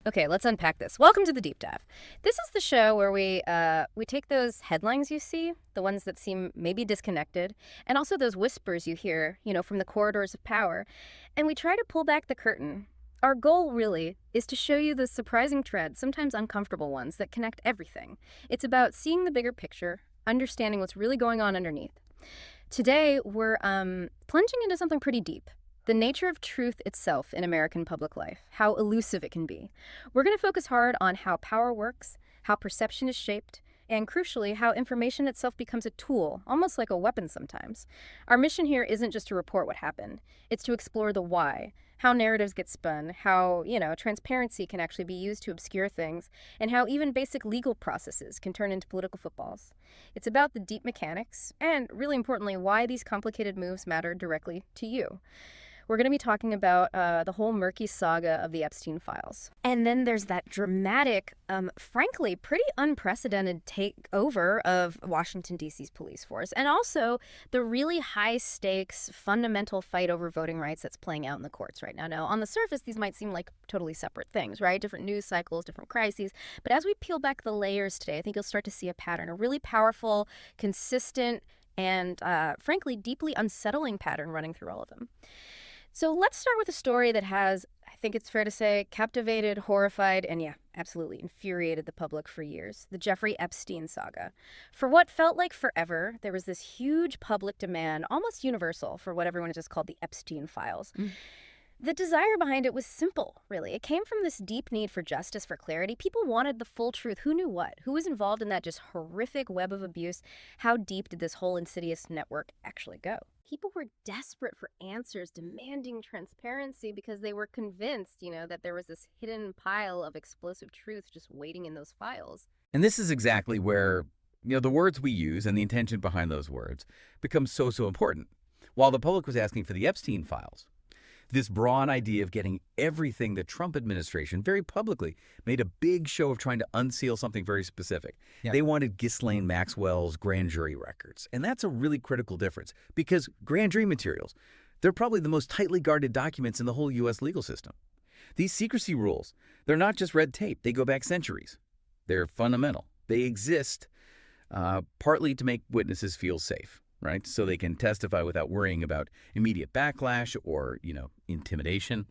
Okay, let's unpack this. Welcome to the deep dive. This is the show where we take those headlines you see, the ones that seem maybe disconnected, and also those whispers you hear, from the corridors of power, and we try to pull back the curtain. Our goal really is to show you the surprising threads, sometimes uncomfortable ones, that connect everything. It's about seeing the bigger picture, understanding what's really going on underneath. Today, we're plunging into something pretty deep. The nature of truth itself in American public life, how elusive it can be. We're going to focus hard on how power works, how perception is shaped, and crucially, how information itself becomes a tool, almost like a weapon sometimes. Our mission here isn't just to report what happened, it's to explore the why, how narratives get spun, how, transparency can actually be used to obscure things, and how even basic legal processes can turn into political footballs. It's about the deep mechanics, and really importantly, why these complicated moves matter directly to you. We're going to be talking about the whole murky saga of the Epstein files. And then there's that dramatic, frankly, pretty unprecedented takeover of Washington, D.C.'s police force. And also the really high stakes, fundamental fight over voting rights that's playing out in the courts right now. Now, on the surface, these might seem like totally separate things, right? Different news cycles, different crises. But as we peel back the layers today, I think you'll start to see a pattern, a really powerful, consistent, and frankly, deeply unsettling pattern running through all of them. So let's start with a story that has, I think it's fair to say, captivated, horrified, and absolutely infuriated the public for years. The Jeffrey Epstein saga. For what felt like forever, there was this huge public demand, almost universal, for what everyone has just called the Epstein files. The desire behind it was simple, really. It came from this deep need for justice, for clarity. People wanted the full truth. Who knew what? Who was involved in that just horrific web of abuse? How deep did this whole insidious network actually go? People were desperate for answers, demanding transparency because they were convinced, that there was this hidden pile of explosive truth just waiting in those files. And this is exactly where, the words we use and the intention behind those words becomes so important. While the public was asking for the Epstein files, this broad idea of getting everything, the Trump administration very publicly made a big show of trying to unseal something very specific. Yeah. They wanted Ghislaine Maxwell's grand jury records. And that's a really critical difference because grand jury materials, they're probably the most tightly guarded documents in the whole U.S. legal system. These secrecy rules, they're not just red tape. They go back centuries. They're fundamental. They exist partly to make witnesses feel safe, right? So they can testify without worrying about immediate backlash or, intimidation.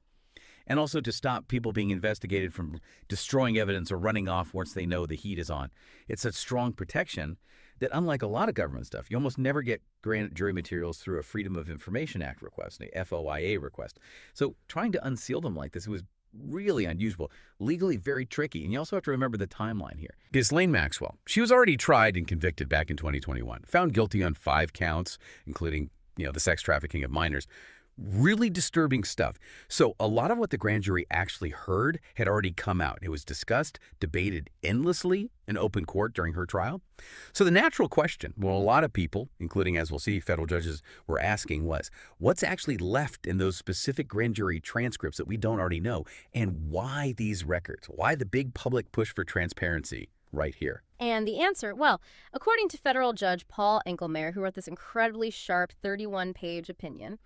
And also to stop people being investigated from destroying evidence or running off once they know the heat is on. It's such strong protection that unlike a lot of government stuff, you almost never get grand jury materials through a Freedom of Information Act request, a FOIA request. So trying to unseal them like this, it was really unusual, legally very tricky. And you also have to remember the timeline here. Ghislaine Maxwell, she was already tried and convicted back in 2021, found guilty on 5 counts, including, the sex trafficking of minors. Really disturbing stuff. So a lot of what the grand jury actually heard had already come out. It was discussed, debated endlessly in open court during her trial. So the natural question, a lot of people, including, as we'll see, federal judges were asking was, what's actually left in those specific grand jury transcripts that we don't already know? And why these records? Why the big public push for transparency right here? And the answer, well, according to federal judge Paul Enkelmeyer, who wrote this incredibly sharp 31-page opinion,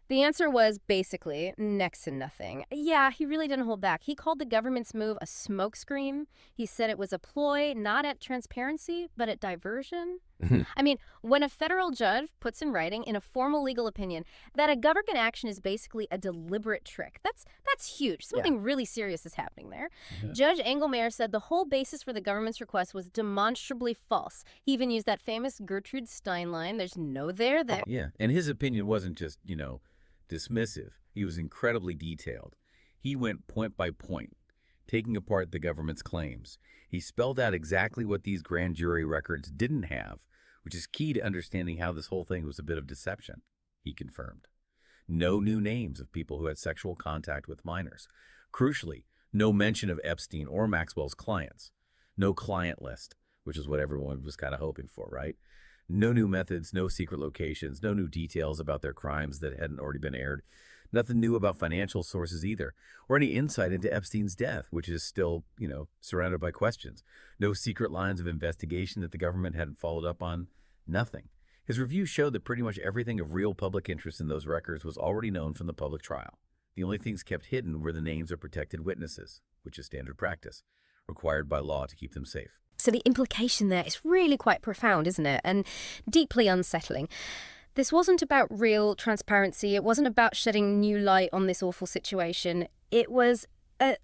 the answer was basically next to nothing. Yeah, he really didn't hold back. He called the government's move a smokescreen. He said it was a ploy not at transparency, but at diversion. I mean, when a federal judge puts in writing in a formal legal opinion that a government action is basically a deliberate trick, that's huge. Something really serious is happening there. Yeah. Judge Engelmeyer said the whole basis for the government's request was demonstrably false. He even used that famous Gertrude Stein line, there's no there. Yeah, and his opinion wasn't just, dismissive. He was incredibly detailed. He went point by point, taking apart the government's claims. He spelled out exactly what these grand jury records didn't have, which is key to understanding how this whole thing was a bit of deception, he confirmed. No new names of people who had sexual contact with minors. Crucially, no mention of Epstein or Maxwell's clients. No client list, which is what everyone was kind of hoping for, right? No new methods, no secret locations, no new details about their crimes that hadn't already been aired. Nothing new about financial sources either, or any insight into Epstein's death, which is still, surrounded by questions. No secret lines of investigation that the government hadn't followed up on. Nothing. His review showed that pretty much everything of real public interest in those records was already known from the public trial. The only things kept hidden were the names of protected witnesses, which is standard practice, required by law to keep them safe. So the implication there is really quite profound, isn't it? And deeply unsettling. This wasn't about real transparency. It wasn't about shedding new light on this awful situation. It was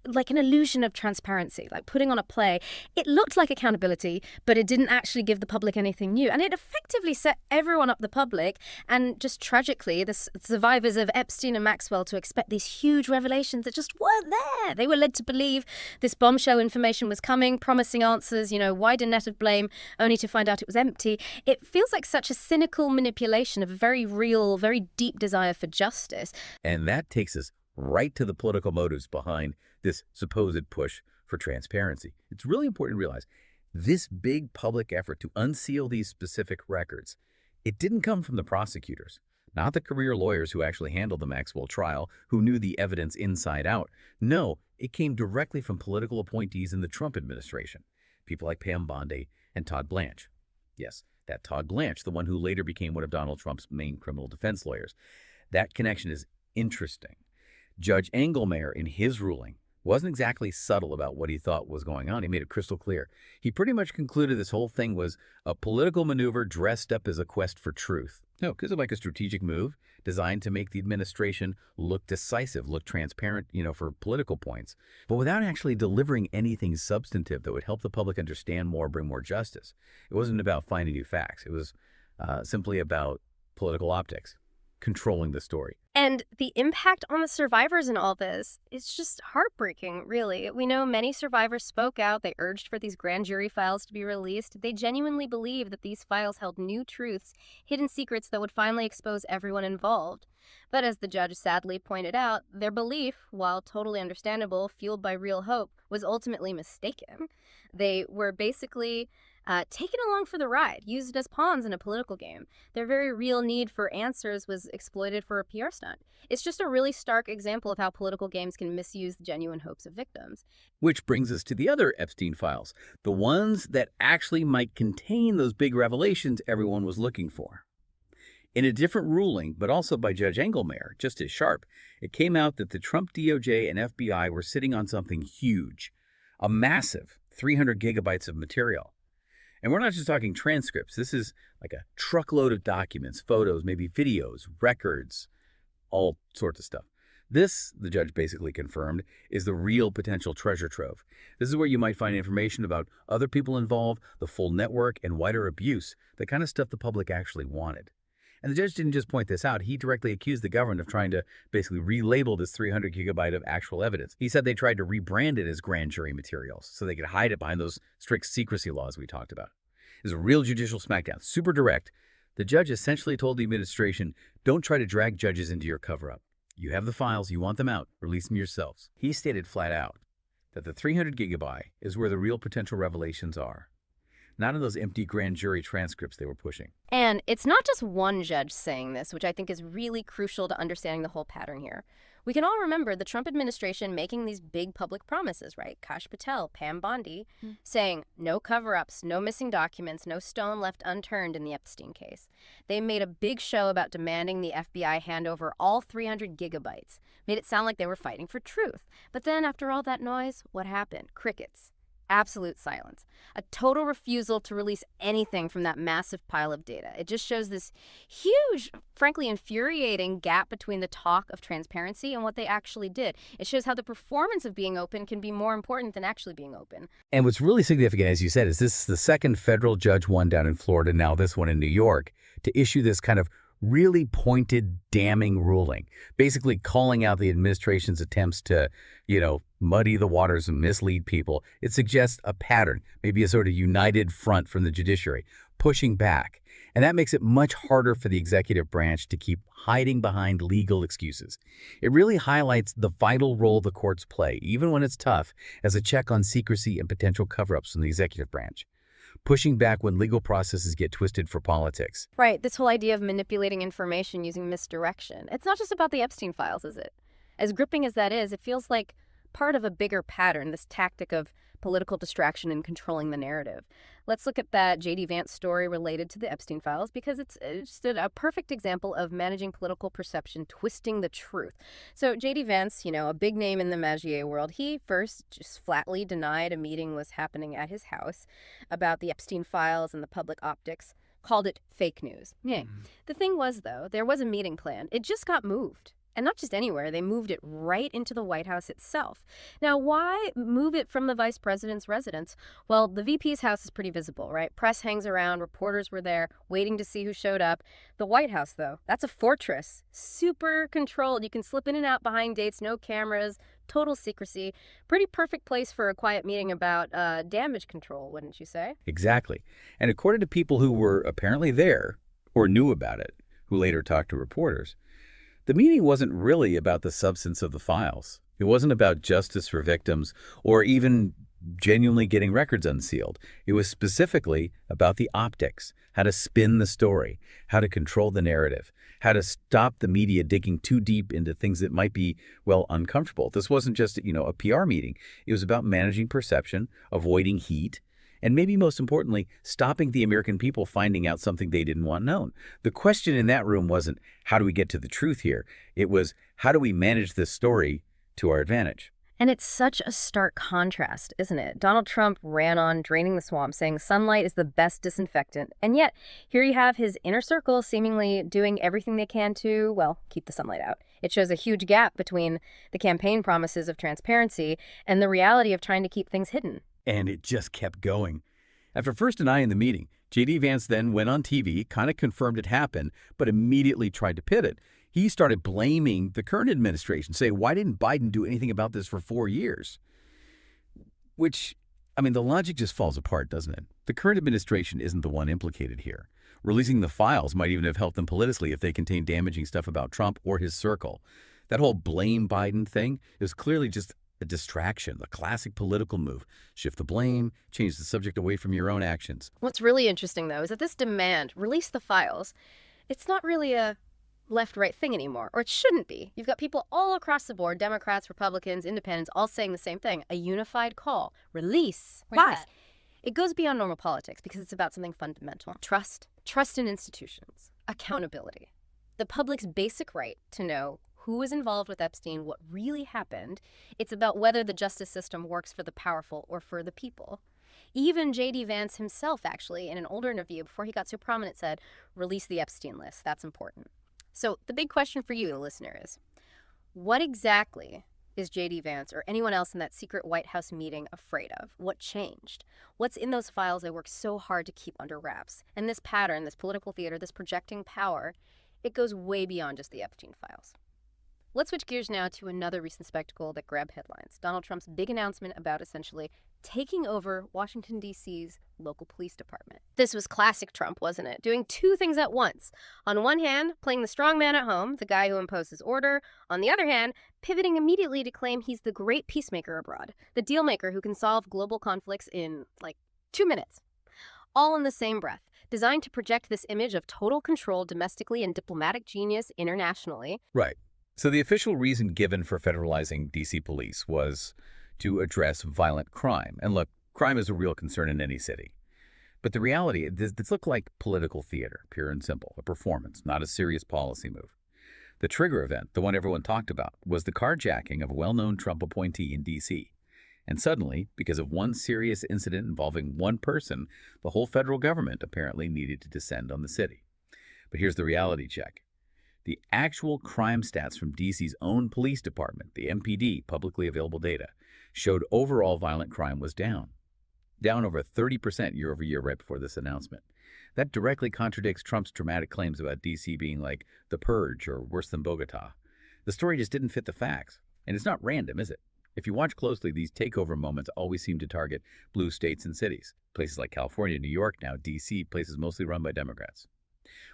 like an illusion of transparency, like putting on a play. It looked like accountability, but it didn't actually give the public anything new. And it effectively set everyone up, the public, and just tragically, the survivors of Epstein and Maxwell, to expect these huge revelations that just weren't there. They were led to believe this bombshell information was coming, promising answers, wider net of blame, only to find out it was empty. It feels like such a cynical manipulation of a very real, very deep desire for justice. And that takes us right to the political motives behind this supposed push for transparency. It's really important to realize this big public effort to unseal these specific records, it didn't come from the prosecutors, not the career lawyers who actually handled the Maxwell trial, who knew the evidence inside out. No, it came directly from political appointees in the Trump administration, people like Pam Bondi and Todd Blanche. Yes, that Todd Blanche, the one who later became one of Donald Trump's main criminal defense lawyers. That connection is interesting. Judge Engelmayer, in his ruling, wasn't exactly subtle about what he thought was going on. He made it crystal clear. He pretty much concluded this whole thing was a political maneuver dressed up as a quest for truth. No, because of like a strategic move designed to make the administration look decisive, look transparent, for political points, but without actually delivering anything substantive that would help the public understand more, bring more justice. It wasn't about finding new facts. It was simply about political optics, controlling the story. And the impact on the survivors in all this is just heartbreaking, really. We know many survivors spoke out. They urged for these grand jury files to be released. They genuinely believed that these files held new truths, hidden secrets that would finally expose everyone involved. But as the judge sadly pointed out, their belief, while totally understandable, fueled by real hope, was ultimately mistaken. They were basically taken along for the ride, used as pawns in a political game. Their very real need for answers was exploited for a PR stunt. It's just a really stark example of how political games can misuse the genuine hopes of victims. Which brings us to the other Epstein files, the ones that actually might contain those big revelations everyone was looking for. In a different ruling, but also by Judge Engelmayer, just as sharp, it came out that the Trump DOJ and FBI were sitting on something huge, a massive 300 gigabytes of material. And we're not just talking transcripts. This is like a truckload of documents, photos, maybe videos, records, all sorts of stuff. This, the judge basically confirmed, is the real potential treasure trove. This is where you might find information about other people involved, the full network, and wider abuse, the kind of stuff the public actually wanted. And the judge didn't just point this out. He directly accused the government of trying to basically relabel this 300 gigabyte of actual evidence. He said they tried to rebrand it as grand jury materials so they could hide it behind those strict secrecy laws we talked about. It was a real judicial smackdown, super direct. The judge essentially told the administration, don't try to drag judges into your cover-up. You have the files, you want them out, release them yourselves. He stated flat out that the 300 gigabyte is where the real potential revelations are, not in those empty grand jury transcripts they were pushing. And it's not just one judge saying this, which I think is really crucial to understanding the whole pattern here. We can all remember the Trump administration making these big public promises, right? Kash Patel, Pam Bondi, saying no cover-ups, no missing documents, no stone left unturned in the Epstein case. They made a big show about demanding the FBI hand over all 300 gigabytes, made it sound like they were fighting for truth. But then after all that noise, what happened? Crickets. Absolute silence. A total refusal to release anything from that massive pile of data. It just shows this huge, frankly infuriating gap between the talk of transparency and what they actually did. It shows how the performance of being open can be more important than actually being open. And what's really significant, as you said, is this is the second federal judge, one down in Florida, now this one in New York, to issue this kind of really pointed, damning ruling, basically calling out the administration's attempts to, muddy the waters and mislead people. It suggests a pattern, maybe a sort of united front from the judiciary, pushing back. And that makes it much harder for the executive branch to keep hiding behind legal excuses. It really highlights the vital role the courts play, even when it's tough, as a check on secrecy and potential cover-ups from the executive branch. Pushing back when legal processes get twisted for politics. Right, this whole idea of manipulating information using misdirection. It's not just about the Epstein files, is it? As gripping as that is, it feels like part of a bigger pattern, this tactic of political distraction and controlling the narrative. Let's look at that J.D. Vance story related to the Epstein files because it's just a perfect example of managing political perception, twisting the truth. So J.D. Vance, a big name in the Magier world, he first just flatly denied a meeting was happening at his house about the Epstein files and the public optics, called it fake news. Yeah. The thing was, though, there was a meeting planned. It just got moved. And not just anywhere, they moved it right into the White House itself. Now, why move it from the vice president's residence? Well, the VP's house is pretty visible, right? Press hangs around, reporters were there, waiting to see who showed up. The White House, though, that's a fortress, super controlled. You can slip in and out behind gates, no cameras, total secrecy. Pretty perfect place for a quiet meeting about damage control, wouldn't you say? Exactly. And according to people who were apparently there or knew about it, who later talked to reporters, the meeting wasn't really about the substance of the files. It wasn't about justice for victims or even genuinely getting records unsealed. It was specifically about the optics, how to spin the story, how to control the narrative, how to stop the media digging too deep into things that might be, well, uncomfortable. This wasn't just, a PR meeting. It was about managing perception, avoiding heat, and maybe most importantly, stopping the American people finding out something they didn't want known. The question in that room wasn't, how do we get to the truth here? It was, how do we manage this story to our advantage? And it's such a stark contrast, isn't it? Donald Trump ran on draining the swamp, saying sunlight is the best disinfectant. And yet, here you have his inner circle seemingly doing everything they can to, well, keep the sunlight out. It shows a huge gap between the campaign promises of transparency and the reality of trying to keep things hidden. And it just kept going. After first denying the meeting, J.D. Vance then went on TV, kind of confirmed it happened, but immediately tried to pit it. He started blaming the current administration, saying, why didn't Biden do anything about this for 4 years? Which, the logic just falls apart, doesn't it? The current administration isn't the one implicated here. Releasing the files might even have helped them politically if they contained damaging stuff about Trump or his circle. That whole blame Biden thing is clearly just a distraction, a classic political move. Shift the blame, change the subject away from your own actions. What's really interesting, though, is that this demand, release the files, it's not really a left-right thing anymore, or it shouldn't be. You've got people all across the board, Democrats, Republicans, Independents, all saying the same thing, a unified call, release. Why? It goes beyond normal politics because it's about something fundamental. Trust in institutions, accountability, the public's basic right to know who was involved with Epstein, what really happened. It's about whether the justice system works for the powerful or for the people. Even J.D. Vance himself, actually, in an older interview before he got so prominent, said, release the Epstein list. That's important. So the big question for you, the listener, is what exactly is J.D. Vance or anyone else in that secret White House meeting afraid of? What changed? What's in those files they worked so hard to keep under wraps? And this pattern, this political theater, this projecting power, it goes way beyond just the Epstein files. Let's switch gears now to another recent spectacle that grabbed headlines. Donald Trump's big announcement about essentially taking over Washington, D.C.'s local police department. This was classic Trump, wasn't it? Doing two things at once. On one hand, playing the strong man at home, the guy who imposes order. On the other hand, pivoting immediately to claim he's the great peacemaker abroad, the deal maker who can solve global conflicts in, 2 minutes. All in the same breath, designed to project this image of total control domestically and diplomatic genius internationally. Right. So the official reason given for federalizing D.C. police was to address violent crime. And look, crime is a real concern in any city. But the reality, this looked like political theater, pure and simple, a performance, not a serious policy move. The trigger event, the one everyone talked about, was the carjacking of a well-known Trump appointee in D.C. And suddenly, because of one serious incident involving one person, the whole federal government apparently needed to descend on the city. But here's the reality check. The actual crime stats from D.C.'s own police department, the MPD, publicly available data, showed overall violent crime was down over 30% year over year right before this announcement. That directly contradicts Trump's dramatic claims about D.C. being like the Purge or worse than Bogota. The story just didn't fit the facts. And it's not random, is it? If you watch closely, these takeover moments always seem to target blue states and cities. Places like California, New York, now D.C., places mostly run by Democrats.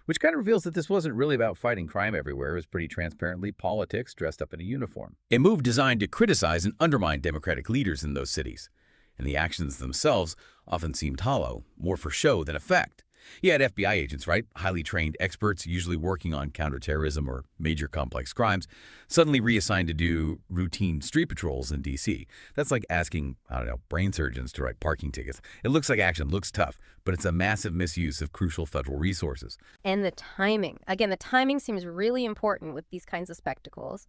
Which kind of reveals that this wasn't really about fighting crime everywhere. It was pretty transparently politics dressed up in a uniform. A move designed to criticize and undermine Democratic leaders in those cities. And the actions themselves often seemed hollow, more for show than effect. You had FBI agents, right? Highly trained experts, usually working on counterterrorism or major complex crimes, suddenly reassigned to do routine street patrols in D.C. That's like asking, I don't know, brain surgeons to write parking tickets. It looks like action, looks tough, but it's a massive misuse of crucial federal resources. And the timing. Again, the timing seems really important with these kinds of spectacles.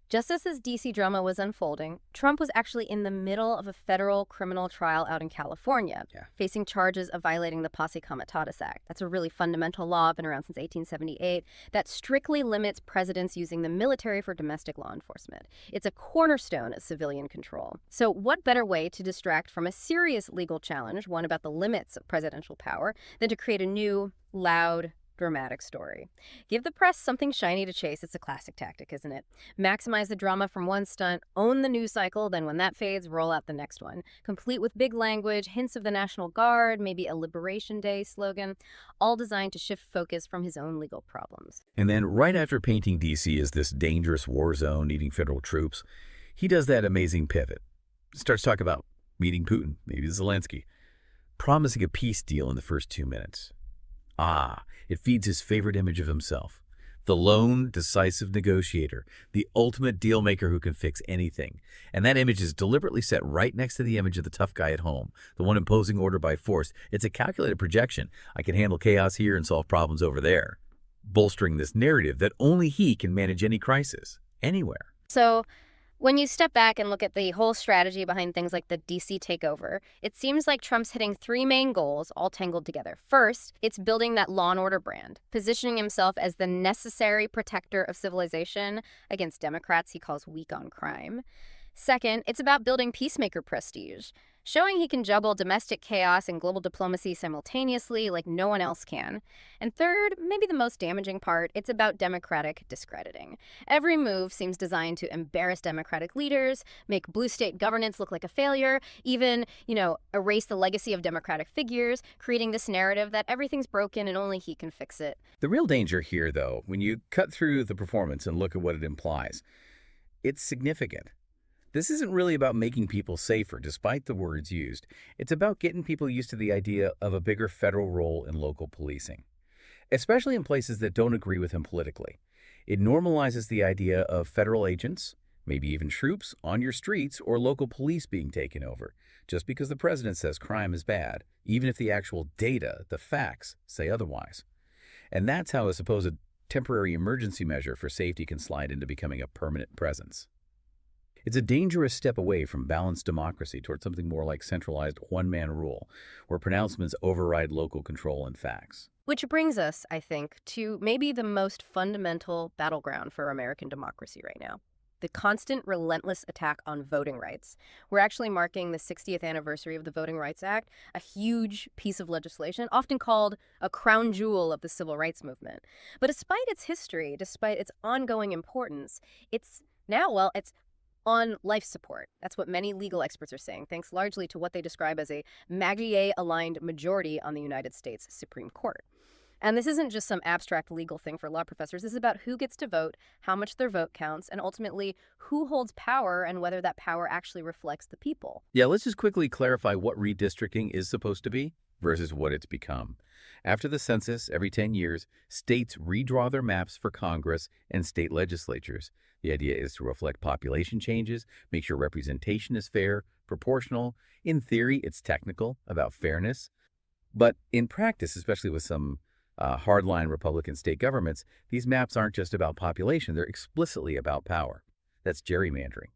Just as this DC drama was unfolding, Trump was actually in the middle of a federal criminal trial out in California, Yeah. facing charges of violating the Posse Comitatus Act. That's a really fundamental law, been around since 1878, that strictly limits presidents using the military for domestic law enforcement. It's a cornerstone of civilian control. So what better way to distract from a serious legal challenge, one about the limits of presidential power, than to create a new, loud, dramatic story? Give the press something shiny to chase. It's a classic tactic, isn't it? Maximize the drama from one stunt, own the news cycle, then when that fades, roll out the next one. Complete with big language, hints of the National Guard, maybe a Liberation Day slogan, all designed to shift focus from his own legal problems. And then right after painting D.C. as this dangerous war zone needing federal troops, he does that amazing pivot. Starts talking about meeting Putin, maybe Zelensky, promising a peace deal in the first 2 minutes. It feeds his favorite image of himself. The lone, decisive negotiator, the ultimate deal maker who can fix anything. And that image is deliberately set right next to the image of the tough guy at home, the one imposing order by force. It's a calculated projection. I can handle chaos here and solve problems over there, bolstering this narrative that only he can manage any crisis, anywhere. So, when you step back and look at the whole strategy behind things like the DC takeover, it seems like Trump's hitting three main goals, all tangled together. First, it's building that law and order brand, positioning himself as the necessary protector of civilization against Democrats he calls weak on crime. Second, it's about building peacemaker prestige, showing he can juggle domestic chaos and global diplomacy simultaneously like no one else can. And third, maybe the most damaging part, it's about Democratic discrediting. Every move seems designed to embarrass Democratic leaders, make blue state governance look like a failure, even, erase the legacy of Democratic figures, creating this narrative that everything's broken and only he can fix it. The real danger here, though, when you cut through the performance and look at what it implies, it's significant. This isn't really about making people safer, despite the words used. It's about getting people used to the idea of a bigger federal role in local policing, especially in places that don't agree with him politically. It normalizes the idea of federal agents, maybe even troops, on your streets or local police being taken over, just because the president says crime is bad, even if the actual data, the facts, say otherwise. And that's how a supposed temporary emergency measure for safety can slide into becoming a permanent presence. It's a dangerous step away from balanced democracy toward something more like centralized one-man rule, where pronouncements override local control and facts. Which brings us, I think, to maybe the most fundamental battleground for American democracy right now. The constant, relentless attack on voting rights. We're actually marking the 60th anniversary of the Voting Rights Act, a huge piece of legislation, often called a crown jewel of the civil rights movement. But despite its history, despite its ongoing importance, it's on life support. That's what many legal experts are saying, thanks largely to what they describe as a Maguier-aligned majority on the United States Supreme Court. And this isn't just some abstract legal thing for law professors. This is about who gets to vote, how much their vote counts, and ultimately who holds power and whether that power actually reflects the people. Yeah, let's just quickly clarify what redistricting is supposed to be versus what it's become. After the census, every 10 years, states redraw their maps for Congress and state legislatures. The idea is to reflect population changes, make sure representation is fair, proportional. In theory, it's technical, about fairness. But in practice, especially with some hardline Republican state governments, these maps aren't just about population, they're explicitly about power. That's gerrymandering.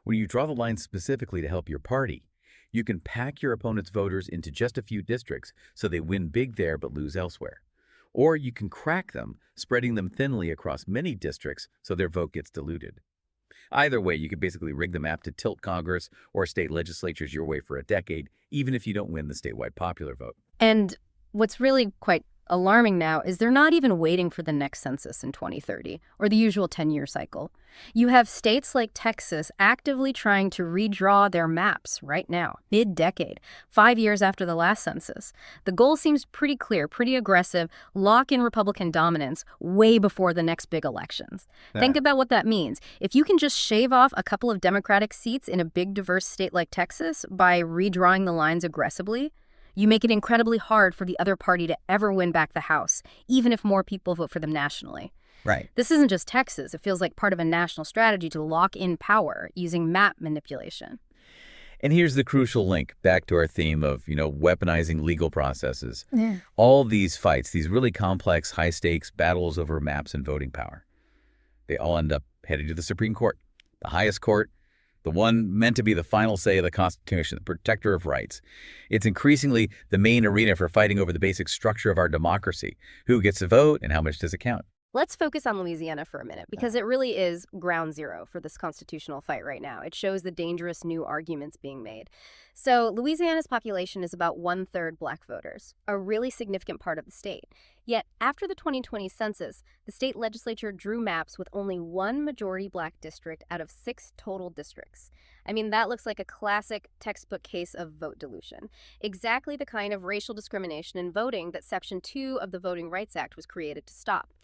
When you draw the line specifically to help your party, you can pack your opponent's voters into just a few districts so they win big there but lose elsewhere. Or you can crack them, spreading them thinly across many districts so their vote gets diluted. Either way, you could basically rig the map to tilt Congress or state legislatures your way for a decade, even if you don't win the statewide popular vote. And what's really quite alarming now is they're not even waiting for the next census in 2030 or the usual 10-year cycle. You have states like Texas actively trying to redraw their maps right now, mid-decade, 5 years after the last census. The goal seems pretty clear, pretty aggressive, lock in Republican dominance way before the next big elections. Think about what that means. If you can just shave off a couple of Democratic seats in a big diverse state like Texas by redrawing the lines aggressively, You make it incredibly hard for the other party to ever win back the House, even if more people vote for them nationally. Right. This isn't just Texas. It feels like part of a national strategy to lock in power using map manipulation. And here's the crucial link back to our theme of, weaponizing legal processes. Yeah. All these fights, these really complex, high-stakes battles over maps and voting power, they all end up heading to the Supreme Court, the highest court, the one meant to be the final say of the Constitution, the protector of rights. It's increasingly the main arena for fighting over the basic structure of our democracy. Who gets to vote and how much does it count? Let's focus on Louisiana for a minute, because it really is ground zero for this constitutional fight right now. It shows the dangerous new arguments being made. So Louisiana's population is about 1/3 Black voters, a really significant part of the state. Yet after the 2020 census, the state legislature drew maps with only one majority Black district out of 6 total districts. I mean, that looks like a classic textbook case of vote dilution. Exactly the kind of racial discrimination in voting that Section 2 of the Voting Rights Act was created to stop.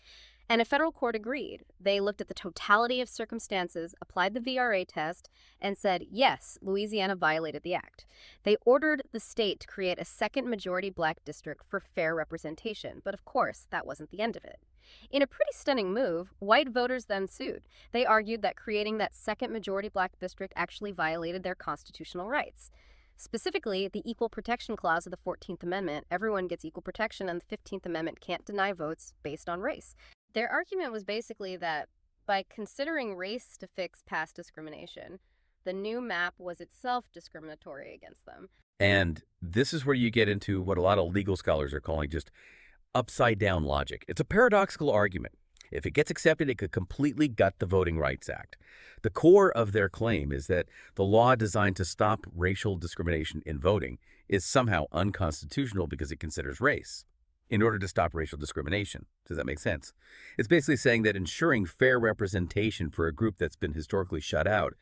And a federal court agreed. They looked at the totality of circumstances, applied the VRA test, and said, yes, Louisiana violated the act. They ordered the state to create a second majority Black district for fair representation. But of course, that wasn't the end of it. In a pretty stunning move, white voters then sued. They argued that creating that second majority Black district actually violated their constitutional rights. Specifically, the Equal Protection Clause of the 14th Amendment, everyone gets equal protection, and the 15th Amendment can't deny votes based on race. Their argument was basically that by considering race to fix past discrimination, the new map was itself discriminatory against them. And this is where you get into what a lot of legal scholars are calling just upside-down logic. It's a paradoxical argument. If it gets accepted, it could completely gut the Voting Rights Act. The core of their claim is that the law designed to stop racial discrimination in voting is somehow unconstitutional because it considers race in order to stop racial discrimination. Does that make sense? It's basically saying that ensuring fair representation for a group that's been historically shut out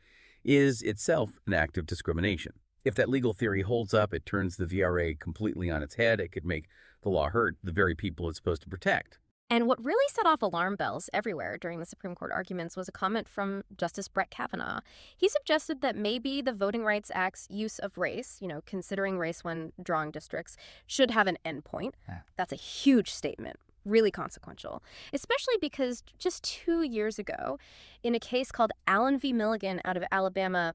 is itself an act of discrimination. If that legal theory holds up, it turns the VRA completely on its head. It could make the law hurt the very people it's supposed to protect. And what really set off alarm bells everywhere during the Supreme Court arguments was a comment from Justice Brett Kavanaugh. He suggested that maybe the Voting Rights Act's use of race, considering race when drawing districts, should have an endpoint. Yeah. That's a huge statement, really consequential, especially because just 2 years ago, in a case called Allen v. Milligan out of Alabama,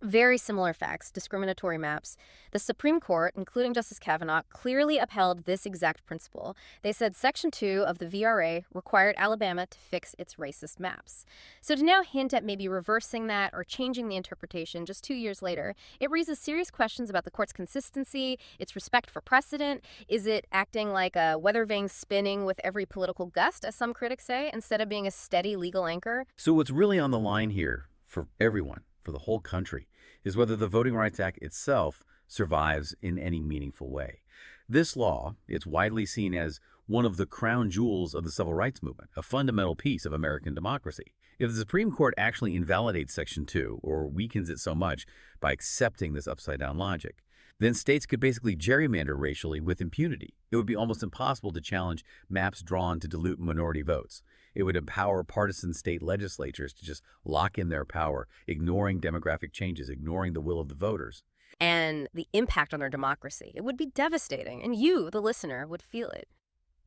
very similar facts, discriminatory maps. The Supreme Court, including Justice Kavanaugh, clearly upheld this exact principle. They said Section 2 of the VRA required Alabama to fix its racist maps. So to now hint at maybe reversing that or changing the interpretation just 2 years later, it raises serious questions about the court's consistency, its respect for precedent. Is it acting like a weather vane spinning with every political gust, as some critics say, instead of being a steady legal anchor? So what's really on the line here for everyone, for the whole country, is whether the Voting Rights Act itself survives in any meaningful way. This law is widely seen as one of the crown jewels of the civil rights movement, a fundamental piece of American democracy. If the Supreme Court actually invalidates Section 2 or weakens it so much by accepting this upside-down logic, then states could basically gerrymander racially with impunity. It would be almost impossible to challenge maps drawn to dilute minority votes. It would empower partisan state legislatures to just lock in their power, ignoring demographic changes, ignoring the will of the voters. And the impact on their democracy, it would be devastating, and you, the listener, would feel it.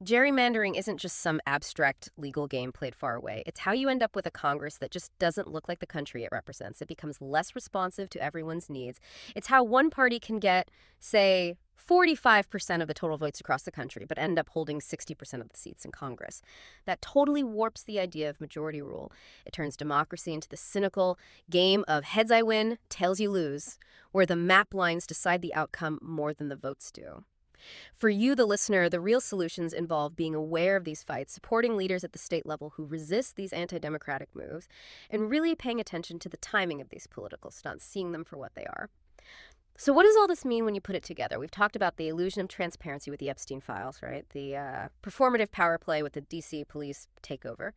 Gerrymandering isn't just some abstract legal game played far away. It's how you end up with a Congress that just doesn't look like the country it represents. It becomes less responsive to everyone's needs. It's how one party can get, say, 45% of the total votes across the country, but end up holding 60% of the seats in Congress. That totally warps the idea of majority rule. It turns democracy into the cynical game of heads I win, tails you lose, where the map lines decide the outcome more than the votes do. For you, the listener, the real solutions involve being aware of these fights, supporting leaders at the state level who resist these anti-democratic moves, and really paying attention to the timing of these political stunts, seeing them for what they are. So what does all this mean when you put it together? We've talked about the illusion of transparency with the Epstein files, right? The performative power play with the D.C. police takeover,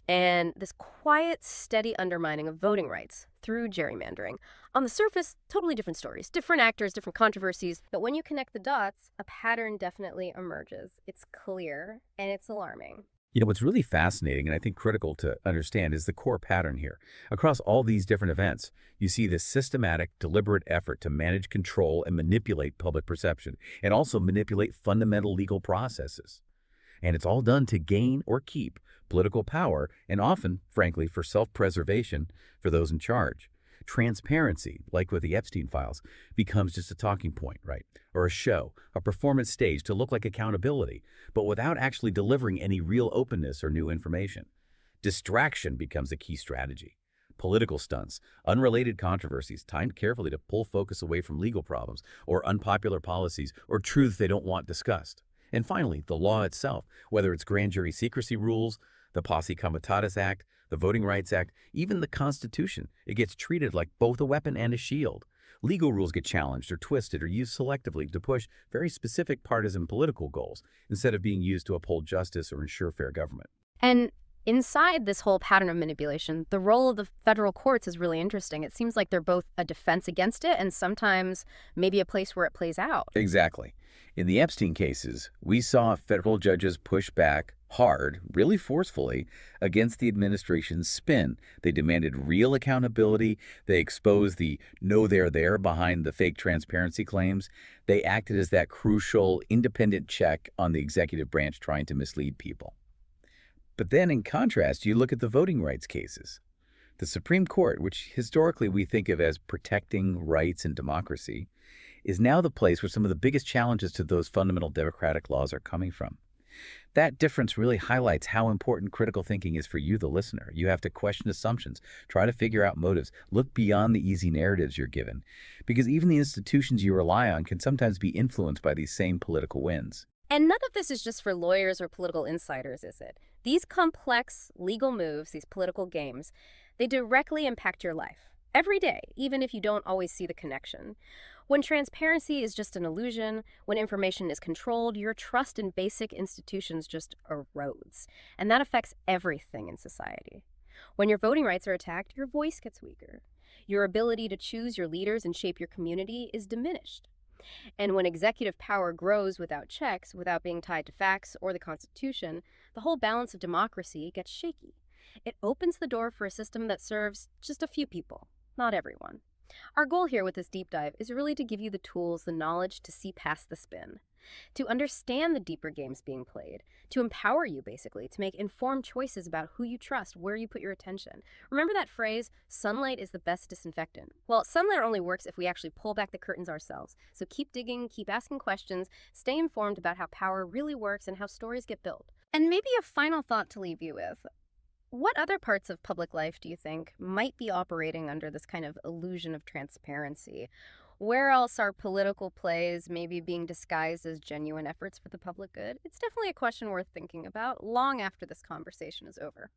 and this quiet, steady undermining of voting rights through gerrymandering. On the surface, totally different stories, different actors, different controversies. But when you connect the dots, a pattern definitely emerges. It's clear and it's alarming. What's really fascinating and I think critical to understand is the core pattern here. Across all these different events, you see this systematic, deliberate effort to manage, control, and manipulate public perception, and also manipulate fundamental legal processes. And it's all done to gain or keep political power, and often, frankly, for self-preservation for those in charge. Transparency, like with the Epstein files, becomes just a talking point, right? Or a show, a performance stage to look like accountability, but without actually delivering any real openness or new information. Distraction becomes a key strategy. Political stunts, unrelated controversies timed carefully to pull focus away from legal problems or unpopular policies or truths they don't want discussed. And finally, the law itself, whether it's grand jury secrecy rules, the Posse Comitatus Act, the Voting Rights Act, even the Constitution, it gets treated like both a weapon and a shield. Legal rules get challenged or twisted or used selectively to push very specific partisan political goals instead of being used to uphold justice or ensure fair government. And inside this whole pattern of manipulation, the role of the federal courts is really interesting. It seems like they're both a defense against it and sometimes maybe a place where it plays out. Exactly. In the Epstein cases, we saw federal judges push back hard, really forcefully, against the administration's spin. They demanded real accountability. They exposed the "no, they're there" behind the fake transparency claims. They acted as that crucial, independent check on the executive branch trying to mislead people. But then, in contrast, you look at the voting rights cases. The Supreme Court, which historically we think of as protecting rights and democracy, is now the place where some of the biggest challenges to those fundamental democratic laws are coming from. That difference really highlights how important critical thinking is for you, the listener. You have to question assumptions, try to figure out motives, look beyond the easy narratives you're given, because even the institutions you rely on can sometimes be influenced by these same political winds. And none of this is just for lawyers or political insiders, is it? These complex legal moves, these political games, they directly impact your life every day, even if you don't always see the connection. When transparency is just an illusion, when information is controlled, your trust in basic institutions just erodes. And that affects everything in society. When your voting rights are attacked, your voice gets weaker. Your ability to choose your leaders and shape your community is diminished. And when executive power grows without checks, without being tied to facts or the Constitution, the whole balance of democracy gets shaky. It opens the door for a system that serves just a few people, not everyone. Our goal here with this deep dive is really to give you the tools, the knowledge to see past the spin, to understand the deeper games being played, to empower you basically, to make informed choices about who you trust, where you put your attention. Remember that phrase, sunlight is the best disinfectant? Well, sunlight only works if we actually pull back the curtains ourselves. So keep digging, keep asking questions, stay informed about how power really works and how stories get built. And maybe a final thought to leave you with. What other parts of public life do you think might be operating under this kind of illusion of transparency? Where else are political plays maybe being disguised as genuine efforts for the public good? It's definitely a question worth thinking about long after this conversation is over.